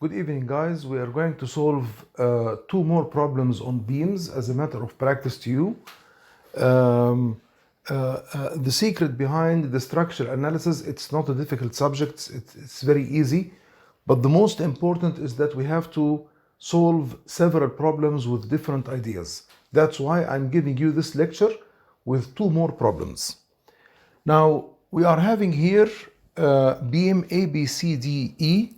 Good evening, guys. We are going to solve two more problems on beams as a matter of practice to you. The secret behind the structure analysis, it's not a difficult subject, it's very easy. But the most important is that we have to solve several problems with different ideas. That's why I'm giving you this lecture with two more problems. Now, we are having here beam ABCDE.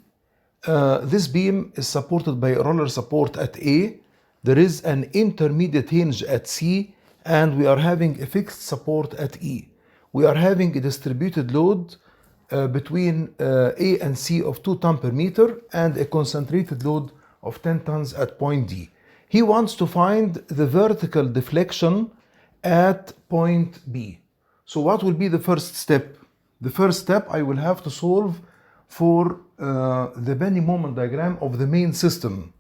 This beam is supported by roller support at A. There is an intermediate hinge at C, and we are having a fixed support at E. We are having a distributed load between A and C of 2 tons per meter and a concentrated load of 10 tons at point D. He wants to find the vertical deflection at point B. So what will be the first step? The first step, I will have to solve for the bending moment diagram of the main system.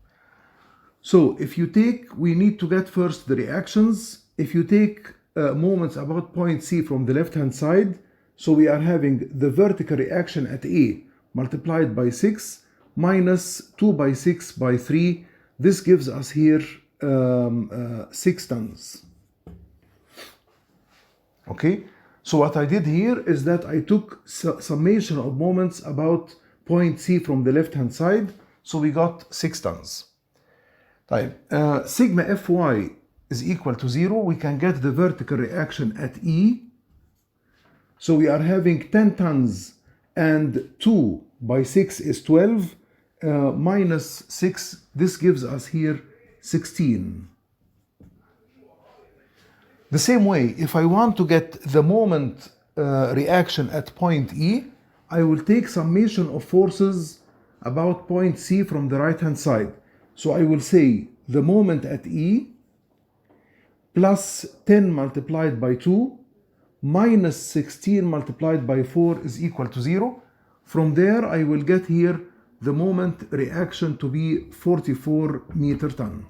So if you take, we need to get first the reactions. If you take moments about point C from the left hand side, so we are having the vertical reaction at A multiplied by 6 minus 2 by 6 by 3. This gives us here 6 tons. Okay, so what I did here is that I took summation of moments about point C from the left hand side, so we got 6 tons. Right. Sigma Fy is equal to 0. We can get the vertical reaction at E. So we are having 10 tons and 2 by 6 is 12 minus 6. This gives us here 16. The same way, if I want to get the moment reaction at point E, I will take summation of forces about point C from the right hand side. So I will say the moment at E plus 10 multiplied by 2 minus 16 multiplied by 4 is equal to 0. From there I will get here the moment reaction to be 44 meter ton.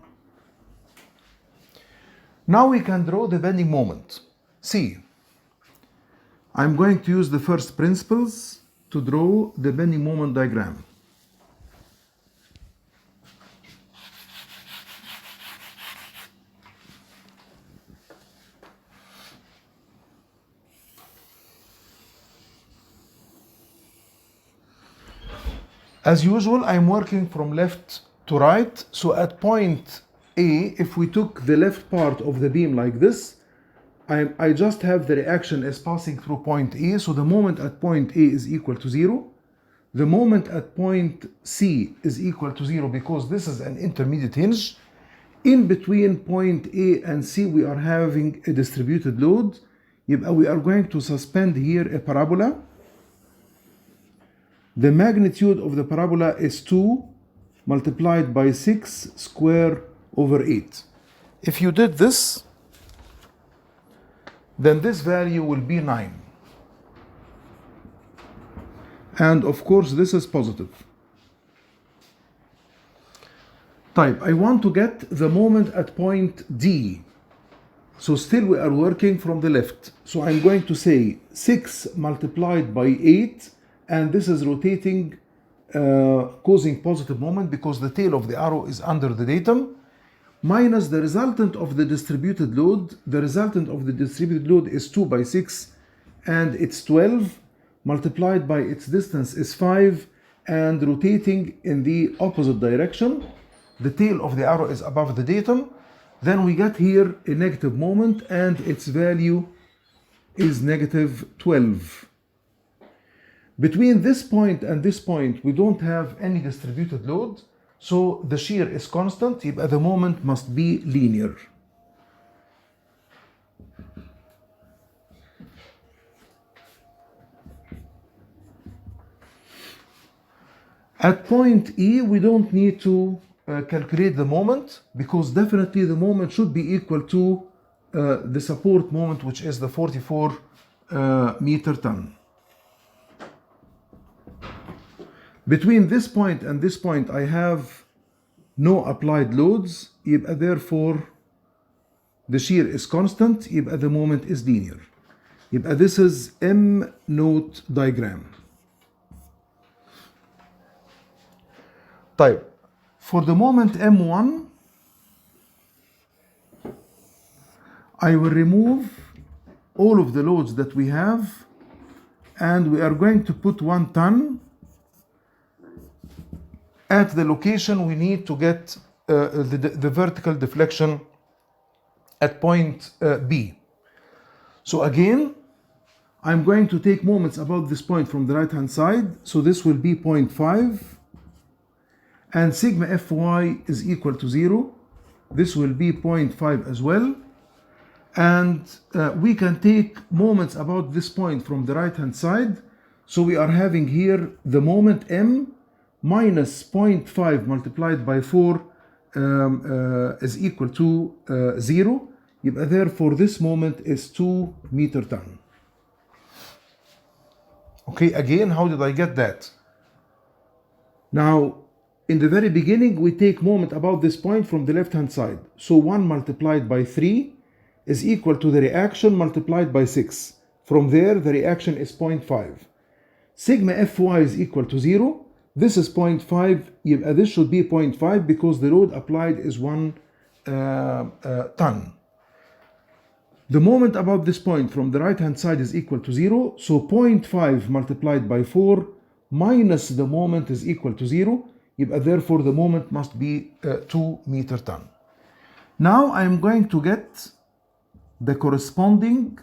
Now we can draw the bending moment. See, I'm going to use the first principles to draw the bending moment diagram. As usual, I'm working from left to right. So at point A, if we took the left part of the beam like this, I just have the reaction as passing through point A. So the moment at point A is equal to 0. The moment at point C is equal to 0 because this is an intermediate hinge. In between point A and C, we are having a distributed load. We are going to suspend here a parabola. The magnitude of the parabola is 2 multiplied by 6 square over 8. If you did this, then this value will be 9. And of course, this is positive. Type, I want to get the moment at point D. So still we are working from the left. So I'm going to say 6 multiplied by 8, and this is rotating, causing positive moment because the tail of the arrow is under the datum, minus the resultant of the distributed load. The resultant of the distributed load is 2 by 6, and it's 12, multiplied by its distance is 5, and rotating in the opposite direction. The tail of the arrow is above the datum. Then we get here a negative moment, and its value is negative 12. Between this point and this point, we don't have any distributed load, so the shear is constant. The moment must be linear. At point E, we don't need to calculate the moment because definitely the moment should be equal to the support moment, which is the 44 meter ton. Between this point and this point, I have no applied loads. Therefore, the shear is constant. The moment is linear. This is M note diagram. طيب, for the moment M1, I will remove all of the loads that we have, and we are going to put 1 ton at the location we need to get the vertical deflection at point B. So again, I'm going to take moments about this point from the right hand side. So this will be 0.5, and sigma Fy is equal to 0. This will be 0.5 as well. And we can take moments about this point from the right hand side. So we are having here the moment M minus 0.5 multiplied by 4 is equal to 0. Therefore this moment is 2 meter ton. Okay, again, how did I get that? Now, in the very beginning, we take moment about this point from the left hand side. So 1 multiplied by 3 is equal to the reaction multiplied by 6. From there, the reaction is 0.5. Sigma Fy is equal to 0. This is 0.5. This should be 0.5 because the load applied is 1 ton. The moment about this point from the right hand side is equal to 0. So 0.5 multiplied by 4 minus the moment is equal to 0. Therefore the moment must be 2 meter ton. Now I am going to get the corresponding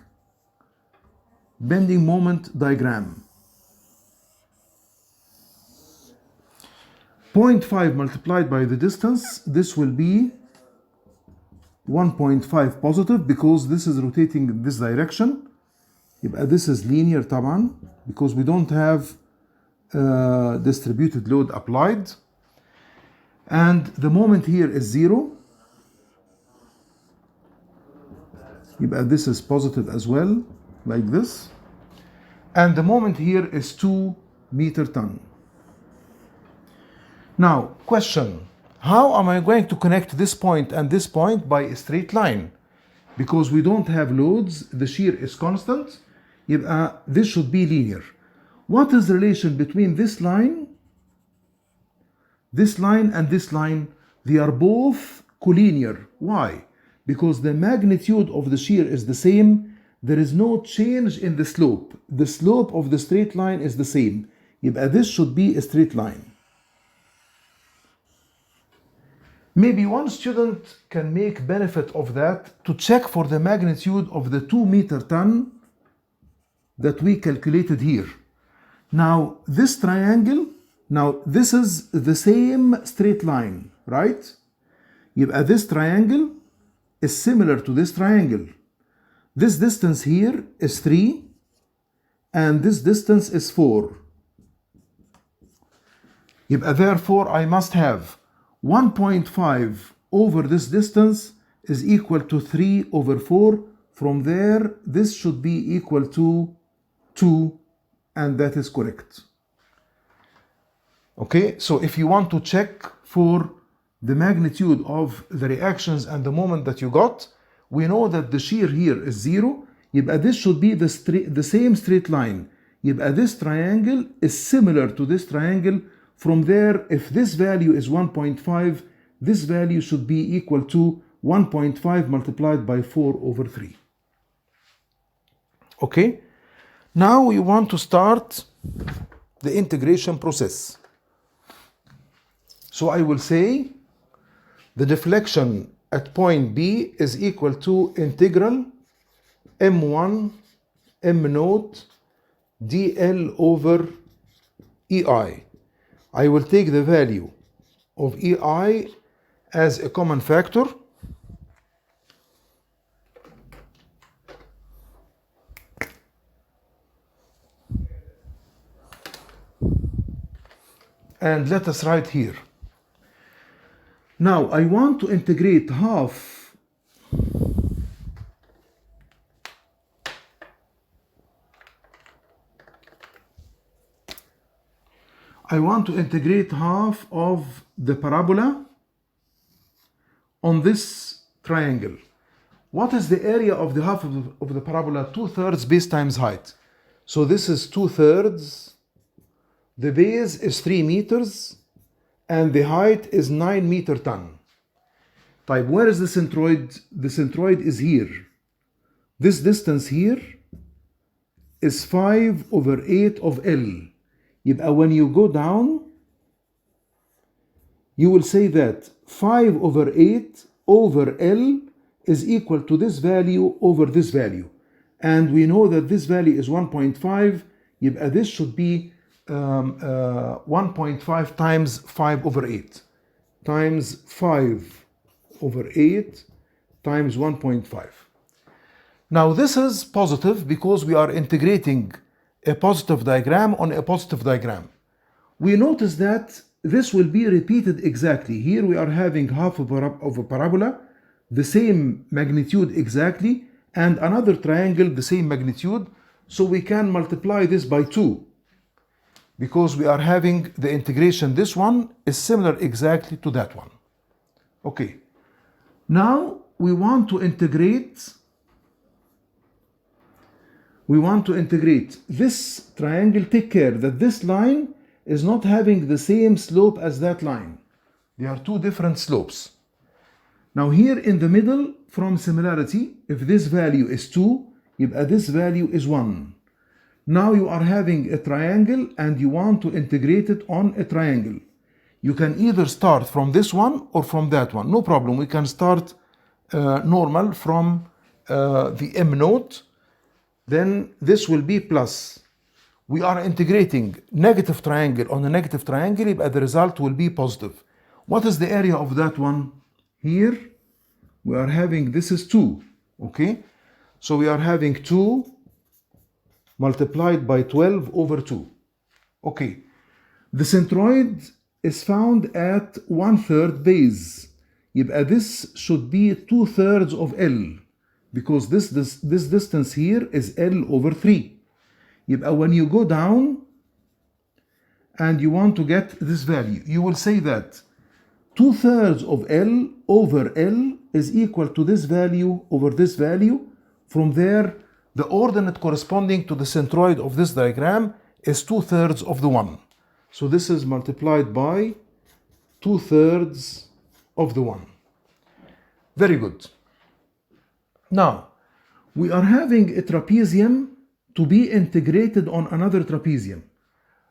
bending moment diagram. 0.5 multiplied by the distance, this will be 1.5 positive because this is rotating in this direction. This is linear طبعا because we don't have distributed load applied. And the moment here is 0. This is positive as well, like this. And the moment here is 2 meter ton. Now, question. How am I going to connect this point and this point by a straight line? Because we don't have loads, the shear is constant. This should be linear. What is the relation between this line and this line? They are both collinear. Why? Because the magnitude of the shear is the same. There is no change in the slope. The slope of the straight line is the same. This should be a straight line. Maybe one student can make benefit of that to check for the magnitude of the 2 meter ton that we calculated here. Now this triangle, this is the same straight line, right? This triangle is similar to this triangle. This distance here is 3 and this distance is 4. Therefore I must have 1.5 over this distance is equal to 3 over 4. From there, this should be equal to 2, and that is correct. Okay, so if you want to check for the magnitude of the reactions and the moment that you got, we know that the shear here is 0. This should be the same straight line. This triangle is similar to this triangle. From there, if this value is 1.5, this value should be equal to 1.5 multiplied by 4 over 3. Okay? Now we want to start the integration process. So I will say the deflection at point B is equal to integral M1 M naught dl over EI. I will take the value of EI as a common factor. And let us write here. Now I want to integrate half of the parabola on this triangle. What is the area of the half of the parabola? 2/3 base times height. So this is 2/3. The base is 3 meters and the height is 9 meter ton. طيب, where is the centroid? The centroid is here. This distance here is 5/8 of L. يبقى when you go down, you will say that 5/8 over L is equal to this value over this value. And we know that this value is 1.5. يبقى this should be 1.5 times 5/8 times 5/8 times 1.5. Now this is positive because we are integrating a positive diagram on a positive diagram. We notice that this will be repeated exactly. Here we are having half of a parabola, the same magnitude exactly, and another triangle, the same magnitude. So we can multiply this by 2 because we are having the integration. This one is similar exactly to that one. Okay. Now we want to integrate this triangle. Take care that this line is not having the same slope as that line. They are two different slopes. Now here in the middle, from similarity, if this value is 2, يبقى this value is 1. Now you are having a triangle and you want to integrate it on a triangle. You can either start from this one or from that one. No problem. We can start normal from the M note. Then this will be plus. We are integrating negative triangle on a negative triangle, but the result will be positive. What is the area of that one? Here we are having, this is 2, okay? So we are having 2 multiplied by 12 over 2. Okay, the centroid is found at 1/3 base. يبقى this should be 2/3 of L because this distance here is L over 3. يبقى when you go down and you want to get this value, you will say that 2/3 of L over L is equal to this value over this value. From there, the ordinate corresponding to the centroid of this diagram is 2/3 of the 1. So this is multiplied by 2/3 of the 1. Very good. Now, we are having a trapezium to be integrated on another trapezium.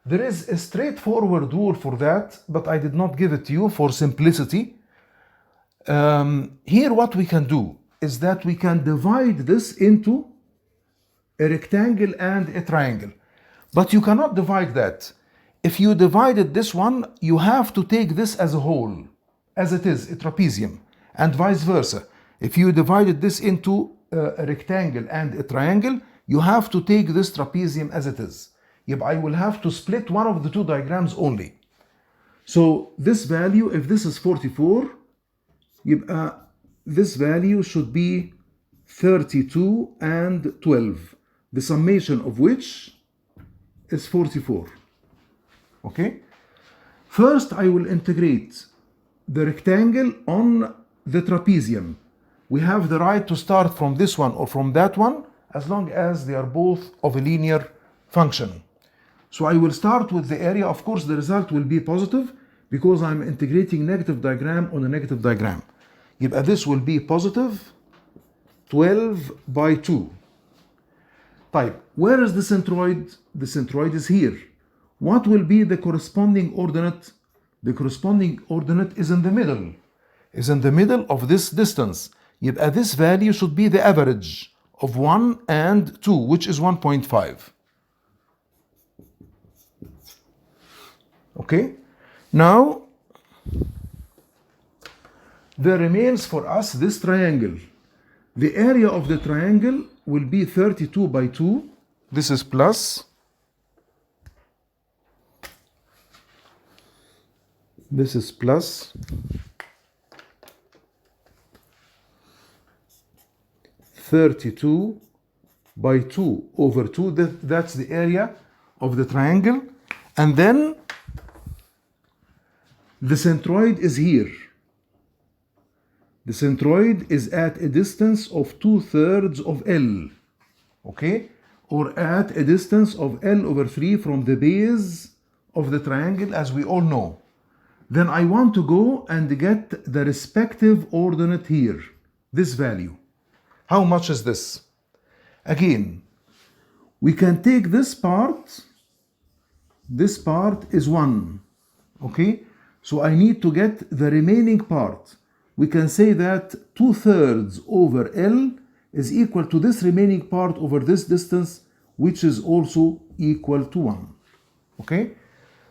There is a straightforward rule for that, but I did not give it to you for simplicity. Here what we can do is that we can divide this into a rectangle and a triangle. But you cannot divide that. If you divided this one, you have to take this as a whole, as it is, a trapezium, and vice versa. If you divided this into a rectangle and a triangle, you have to take this trapezium as it is. I will have to split one of the two diagrams only. So this value, if this is 44, this value should be 32 and 12, the summation of which is 44. Okay? First, I will integrate the rectangle on the trapezium. We have the right to start from this one or from that one as long as they are both of a linear function. So I will start with the area. Of course, the result will be positive because I'm integrating negative diagram on a negative diagram. This will be positive 12 by 2. Type. Where is the centroid? The centroid is here. What will be the corresponding ordinate? The corresponding ordinate is in the middle. Is in the middle of this distance. This value should be the average of 1 and 2, which is 1.5. Okay? Now, there remains for us this triangle. The area of the triangle will be 32 by 2. This is plus. This is plus. 32 by 2 over 2. That's the area of the triangle. And then the centroid is here. The centroid is at a distance of 2/3 of L. Okay? Or at a distance of L over 3 from the base of the triangle, as we all know. Then I want to go and get the respective ordinate here, this value. How much is this? Again, we can take this part is 1, okay? So I need to get the remaining part. We can say that 2/3 over L is equal to this remaining part over this distance, which is also equal to 1, okay?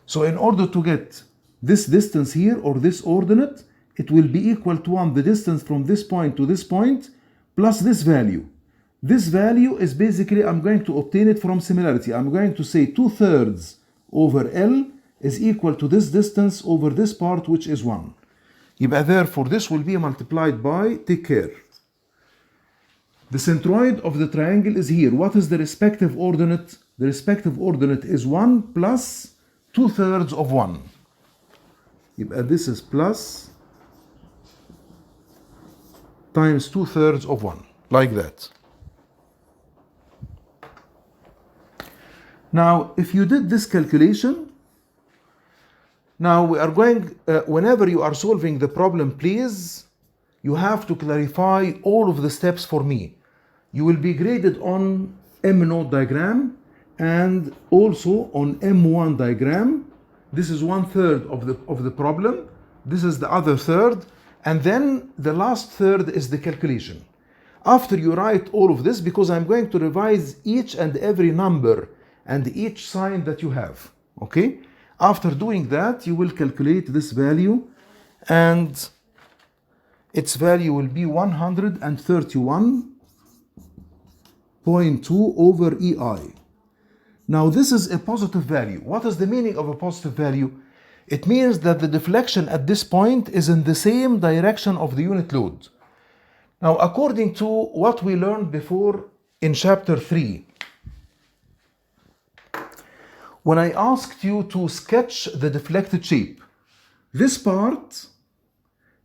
So in order to get this distance here, or this ordinate, it will be equal to 1, the distance from this point to this point, plus this value. This value is basically, I'm going to obtain it from similarity. I'm going to say 2/3 over L is equal to this distance over this part, which is 1. يبقى therefore this will be multiplied by, take care, the centroid of the triangle is here. What is the respective ordinate? The respective ordinate is 1 plus 2/3 of 1. يبقى this is plus times 2/3 of 1, like that. Now, if you did this calculation, now we are going, whenever you are solving the problem, please, you have to clarify all of the steps for me. You will be graded on M node diagram and also on M1 diagram. This is 1/3 of the problem. This is the other third. And then the last third is the calculation. After you write all of this, because I'm going to revise each and every number and each sign that you have, okay? After doing that, you will calculate this value, and its value will be 131.2 over EI. Now this is a positive value. What is the meaning of a positive value? It means that the deflection at this point is in the same direction of the unit load. Now, according to what we learned before in chapter 3, when I asked you to sketch the deflected shape, this part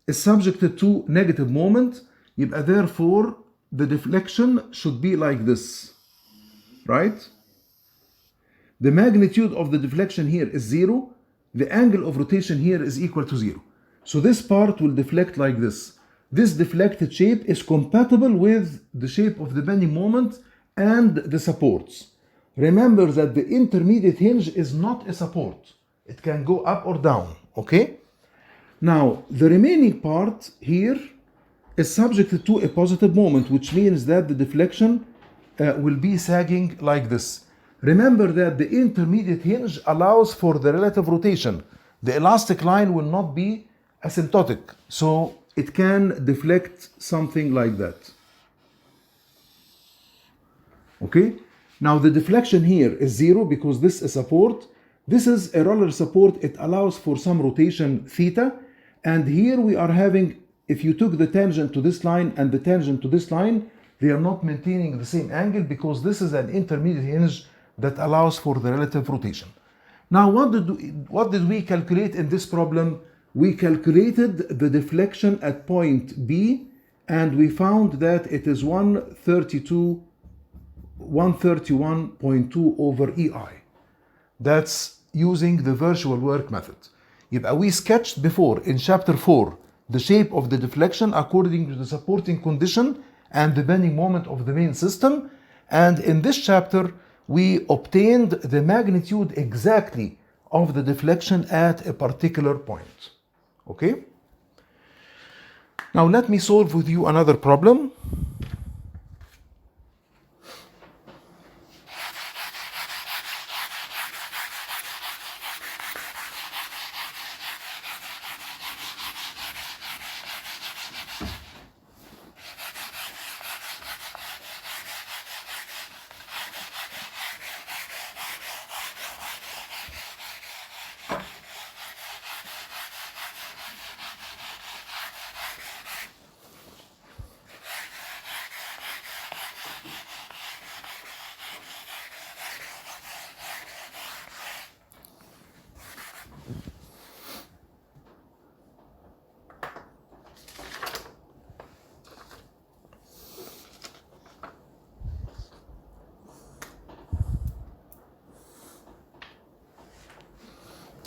is subjected to negative moment. يبقى therefore the deflection should be like this, right? The magnitude of the deflection here is 0. The angle of rotation here is equal to 0. So this part will deflect like this. This deflected shape is compatible with the shape of the bending moment and the supports. Remember that the intermediate hinge is not a support. It can go up or down, okay? Now, the remaining part here is subject to a positive moment, which means that the deflection will be sagging like this. Remember that the intermediate hinge allows for the relative rotation. The elastic line will not be asymptotic, so it can deflect something like that. Okay? Now the deflection here is 0 because this is support. This is a roller support. It allows for some rotation theta. And here we are having, if you took the tangent to this line and the tangent to this line, they are not maintaining the same angle because this is an intermediate hinge that allows for the relative rotation. Now what did we calculate in this problem? We calculated the deflection at point B and we found that it is 131.2 over EI. That's using the virtual work method. يبقى we sketched before in chapter 4 the shape of the deflection according to the supporting condition and the bending moment of the main system. And in this chapter, we obtained the magnitude exactly of the deflection at a particular point. Okay? Now let me solve with you another problem.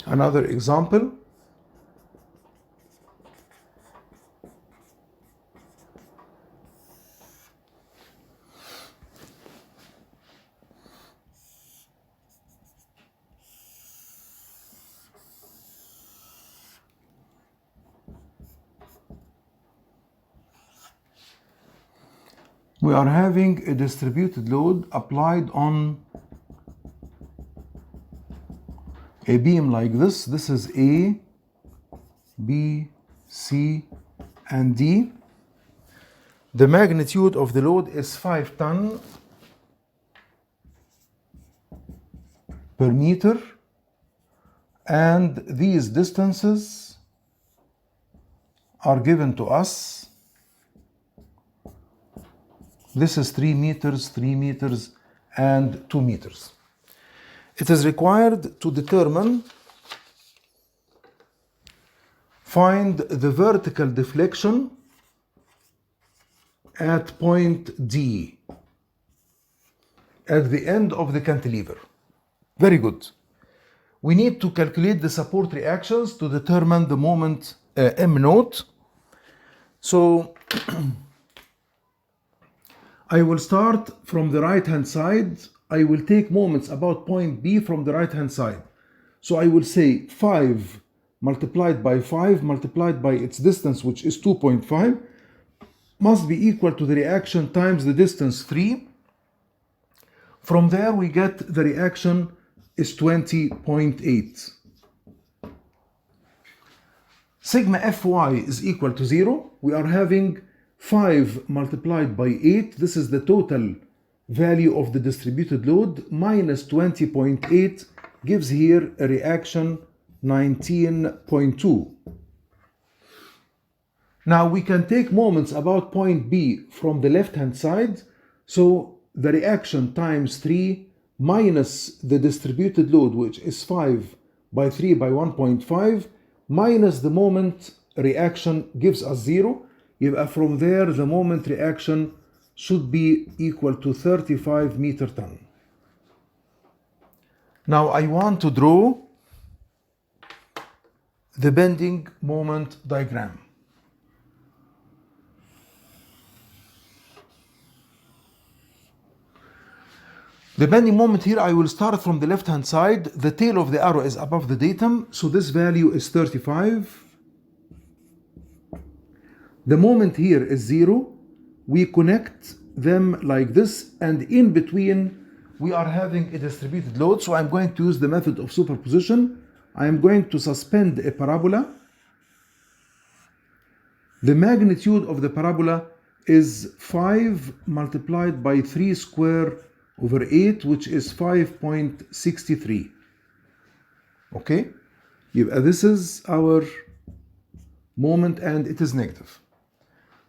Another example. We are having a distributed load applied on a beam like this. This is A, B, C, and D. The magnitude of the load is 5 ton per meter, and these distances are given to us. This is 3 meters, 3 meters, and 2 meters. It is required to determine, find the vertical deflection at point D, at the end of the cantilever. Very good. We need to calculate the support reactions to determine the moment M naught. So I will start from the right hand side. I will take moments about point B from the right hand side. So I will say 5 multiplied by 5 multiplied by its distance, which is 2.5, must be equal to the reaction times the distance 3. From there we get the reaction is 20.8. Sigma Fy is equal to 0. We are having 5 multiplied by 8. This is the total value of the distributed load, minus 20.8 gives here a reaction 19.2. Now we can take moments about point B from the left hand side. So the reaction times 3 minus the distributed load, which is 5 by 3 by 1.5, minus the moment reaction gives us 0. From there the moment reaction should be equal to 35 meter ton. Now I want to draw the bending moment diagram. The bending moment here, I will start from the left hand side. The tail of the arrow is above the datum, so this value is 35. The moment here is 0. We connect them like this, and in between we are having a distributed load. So I'm going to use the method of superposition. I am going to suspend a parabola. The magnitude of the parabola is 5 multiplied by 3 square over 8, which is 5.63. Okay? This is our moment, and it is negative.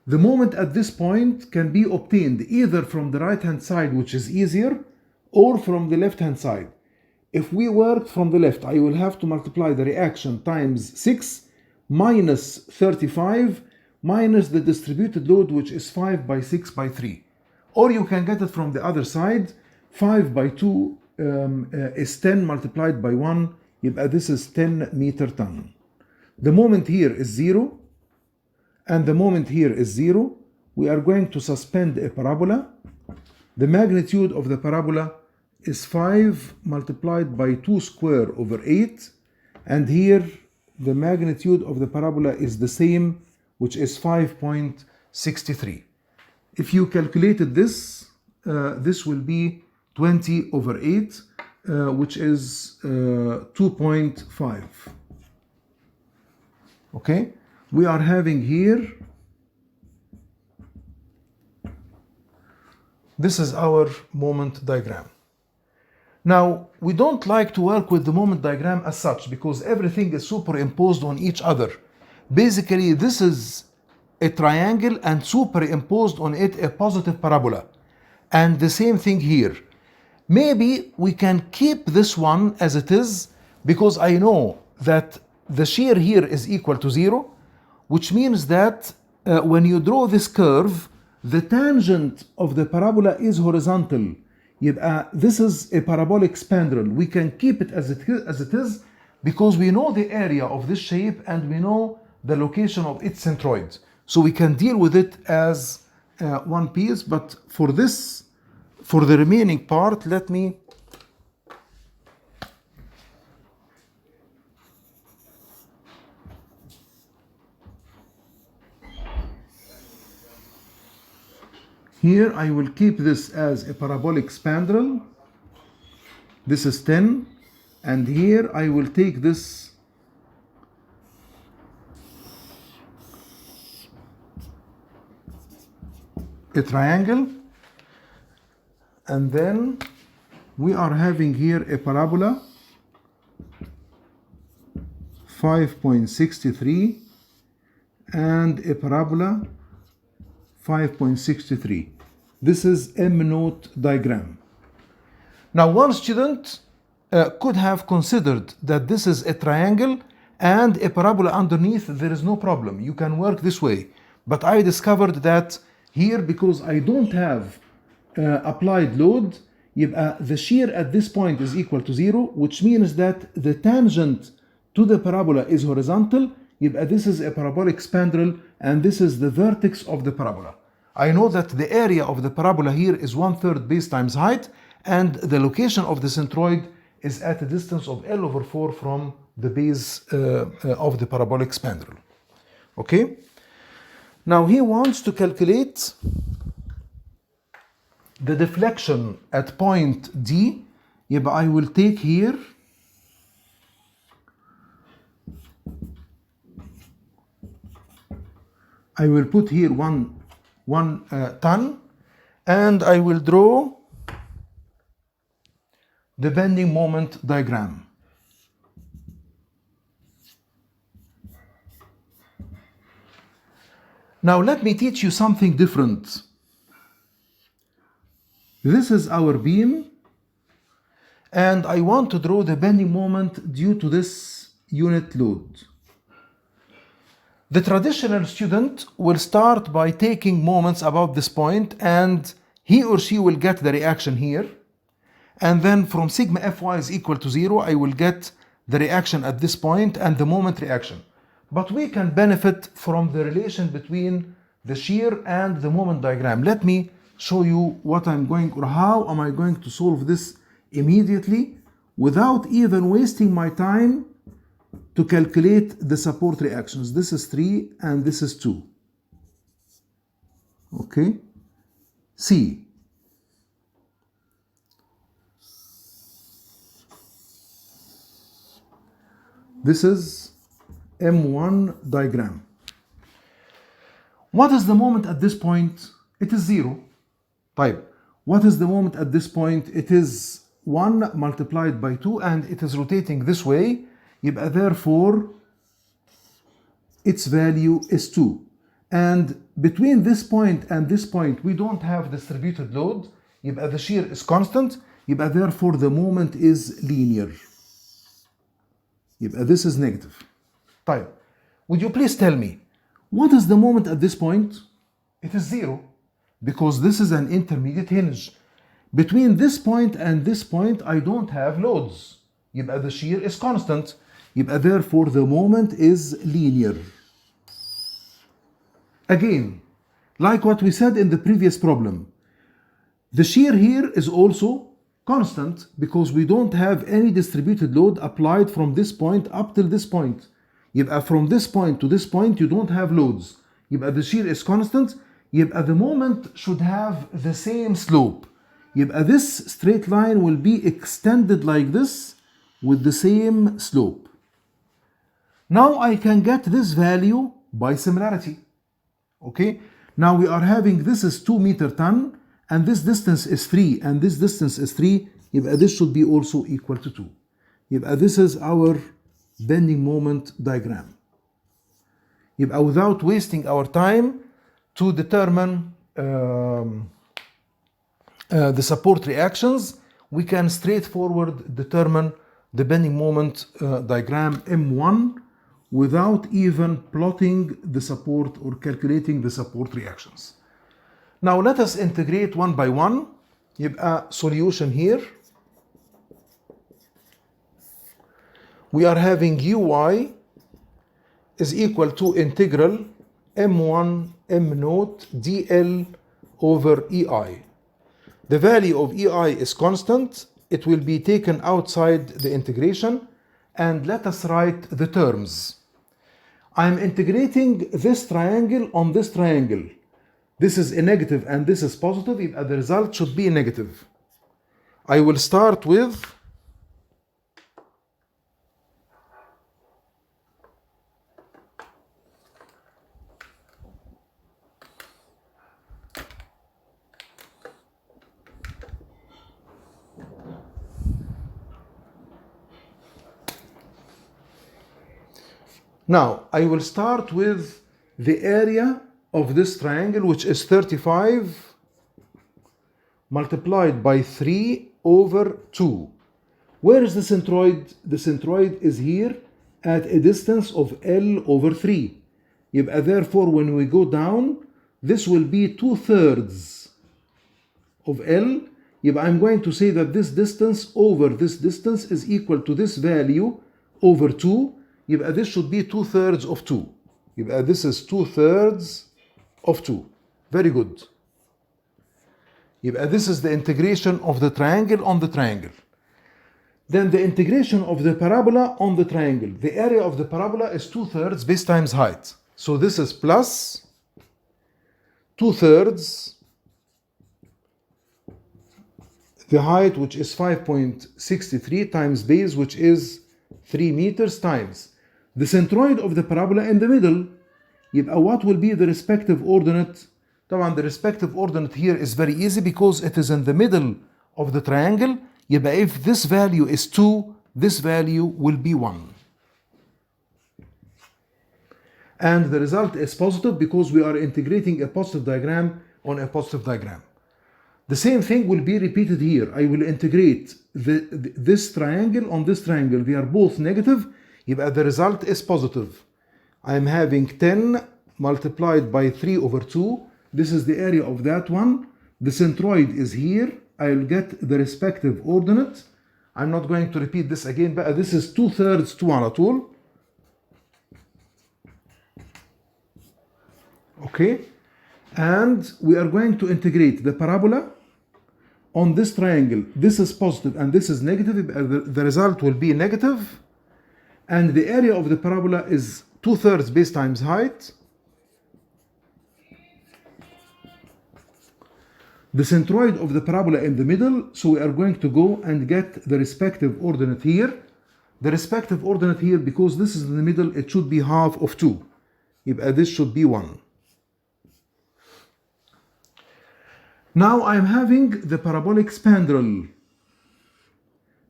The moment at this point can be obtained either from the right hand side, which is easier, or from the left hand side. If we work from the left, I will have to multiply the reaction times 6 minus 35 minus the distributed load, which is 5 by 6 by 3. Or you can get it from the other side. 5 by 2 is 10 multiplied by 1. This is 10 meter ton. The moment here is 0. And the moment here is 0. We are going to suspend a parabola. The magnitude of the parabola is 5 multiplied by 2 square over 8. And here the magnitude of the parabola is the same, which is 5.63. If you calculated this, this will be 20 over 8, which is 2.5. Okay? We are having here, this is our moment diagram. Now, we don't like to work with the moment diagram as such because everything is superimposed on each other. Basically, this is a triangle and superimposed on it a positive parabola. And the same thing here. Maybe we can keep this one as it is because I know that the shear here is equal to 0, which means that when you draw this curve, the tangent of the parabola is horizontal. This is a parabolic spandrel. We can keep it as it is because we know the area of this shape and we know the location of its centroid. So we can deal with it as one piece, but for this, for the remaining part, let me Here I will keep this as a parabolic spandrel. This is 10, and here I will take this a triangle, and then we are having here a parabola 5.63 and a parabola 5.63. This is M-note diagram. Now one student could have considered that this is a triangle and a parabola underneath. There is no problem, you can work this way. But I discovered that here, because I don't have applied load, the shear at this point is equal to 0, which means that the tangent to the parabola is horizontal. This is a parabolic spandrel, and this is the vertex of the parabola. I know that the area of the parabola here is 1/3 base times height, and the location of the centroid is at a distance of L/4 from the base of the parabolic spandrel. Okay? Now he wants to calculate the deflection at point D. I will take here I will put here one ton, and I will draw the bending moment diagram. Now let me teach you something different. This is our beam, and I want to draw the bending moment due to this unit load. The traditional student will start by taking moments about this point, and he or she will get the reaction here. And then from sigma Fy is equal to 0, I will get the reaction at this point and the moment reaction. But we can benefit from the relation between the shear and the moment diagram. Let me show you how am I going to solve this immediately without even wasting my time to calculate the support reactions. This is 3 and this is 2. Okay? See. This is M1 diagram. What is the moment at this point? It is 0. Type. What is the moment at this point? It is 1 multiplied by 2, and it is rotating this way. Therefore, its value is 2. And between this point and this point, we don't have distributed load. The shear is constant. Therefore, the moment is linear. This is negative. Type. Would you please tell me, what is the moment at this point? It is 0, because this is an intermediate hinge. Between this point and this point, I don't have loads. The shear is constant. Therefore, the moment is linear. Again, like what we said in the previous problem, the shear here is also constant because we don't have any distributed load applied from this point up till this point. From this point to this point, you don't have loads. The shear is constant. The moment should have the same slope. This straight line will be extended like this with the same slope. Now I can get this value by similarity. Okay? Now we are having, this is 2 meter ton, and this distance is 3, and this distance is 3. This should be also equal to 2. This is our bending moment diagram. Without wasting our time to determine the support reactions, we can straightforward determine the bending moment diagram M1 without even plotting the support or calculating the support reactions. Now let us integrate one by one. Solution here. We are having Uy is equal to integral M1 M naught dl over EI. The value of EI is constant. It will be taken outside the integration, and let us write the terms. I'm integrating this triangle on this triangle. this is a negative and this is positive, يبقى the result should be negative. I will start with now I will start with the area of this triangle, which is 35 multiplied by 3 over 2. Where is the centroid? The centroid is here at a distance of L over 3. يبقى therefore when we go down, this will be 2/3 of L. يبقى I'm going to say that this distance over this distance is equal to this value over 2. يبقى this should be 2/3 of 2. يبقى this is 2/3 of 2. Very good. يبقى this is the integration of the triangle on the triangle. Then the integration of the parabola on the triangle. The area of the parabola is 2/3 base times height. So this is plus 2/3 the height, which is 5.63 times base, which is 3 meters, times the centroid of the parabola in the middle. يبقى what will be the respective ordinate? طبعا the respective ordinate here is very easy because it is in the middle of the triangle. يبقى if this value is 2, this value will be 1. And the result is positive because we are integrating a positive diagram on a positive diagram. The same thing will be repeated here. I will integrate this triangle on this triangle. They are both negative. يبقى the result is positive. I am having 10 multiplied by 3 over 2. This is the area of that one. The centroid is here. I'll get the respective ordinate. I'm not going to repeat this again, but this is 2/3 2 على طول. Okay. And we are going to integrate the parabola on this triangle. This is positive and this is negative. The result will be negative. And the area of the parabola is 2/3 base times height. The centroid of the parabola in the middle, so we are going to go and get the respective ordinate here. The respective ordinate here, because this is in the middle, it should be half of 2. يبقى this should be 1. Now I'm having the parabolic spandrel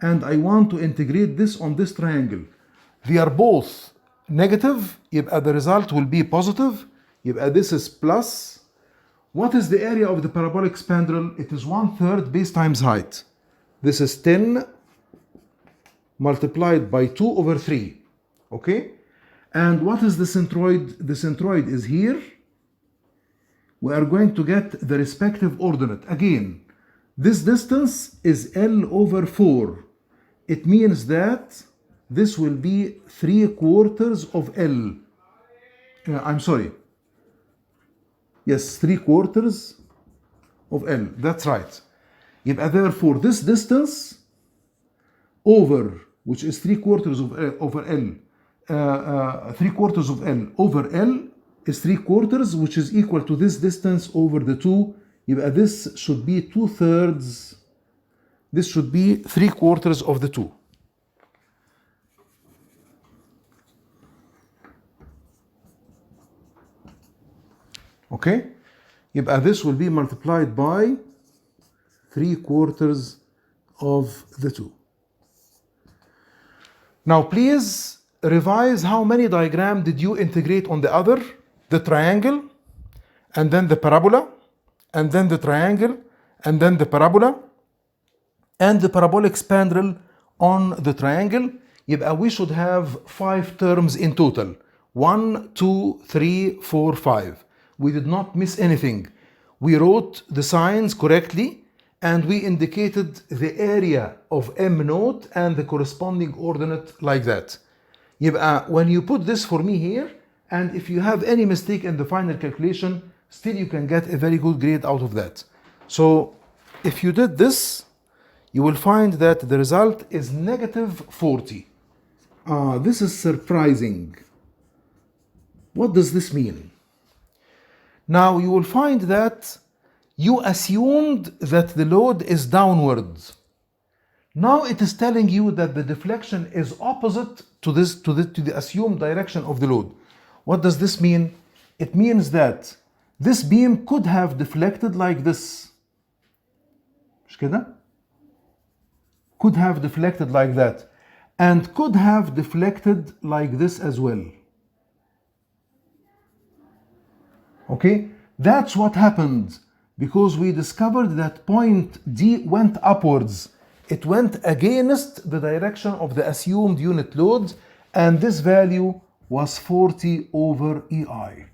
and I want to integrate this on this triangle. They are both negative, يبقى the result will be positive. يبقى this is plus. What is the area of the parabolic spandrel? It is 1/3 base times height. This is 10 multiplied by 2 over 3. Okay? And what is the centroid? The centroid is here. We are going to get the respective ordinate. Again, this distance is L over 4. It means that this will be 3/4 of L. I'm sorry. Yes, 3/4 of L. That's right. يبقى therefore this distance over, which is 3/4 of over L, 3/4 of L over L is 3/4, which is equal to this distance over the 2. يبقى this should be 2/3. This should be 3/4 of the 2. Okay, يبقى this will be multiplied by 3/4 of the 2. Now please revise how many diagrams did you integrate on the other? The triangle, and then the parabola, and then the triangle, and then the parabola, and the parabolic spandrel on the triangle. يبقى we should have 5 terms in total. 1, 2, 3, 4, 5. We did not miss anything. We wrote the signs correctly and we indicated the area of M naught and the corresponding ordinate like that. يبقى when you put this for me here, and if you have any mistake in the final calculation, still you can get a very good grade out of that. So if you did this, you will find that the result is -40. This is surprising. What does this mean? Now you will find that you assumed that the load is downwards. Now it is telling you that the deflection is opposite to the assumed direction of the load. What does this mean? It means that this beam could have deflected like this. مش كده؟ Could have deflected like that, and could have deflected like this as well. Okay, that's what happened, because we discovered that point D went upwards. It went against the direction of the assumed unit load, and this value was 40 over EI.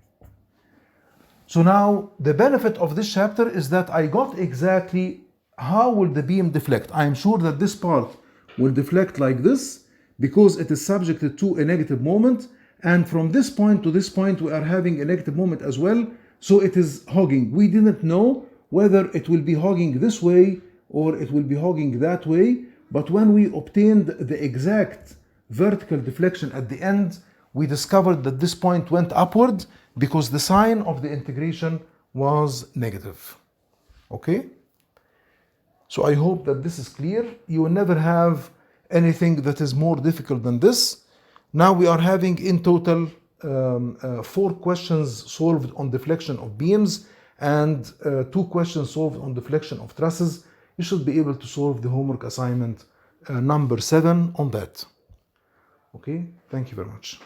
So now the benefit of this chapter is that I got exactly how will the beam deflect. I am sure that this part will deflect like this because it is subjected to a negative moment, and from this point to this point we are having a negative moment as well, so it is hogging. We didn't know whether it will be hogging this way or it will be hogging that way, but when we obtained the exact vertical deflection at the end, we discovered that this point went upward because the sign of the integration was negative. Okay? So I hope that this is clear. You will never have anything that is more difficult than this. Now we are having in total 4 questions solved on deflection of beams and 2 questions solved on deflection of trusses. You should be able to solve the homework assignment number 7 on that. Okay, thank you very much.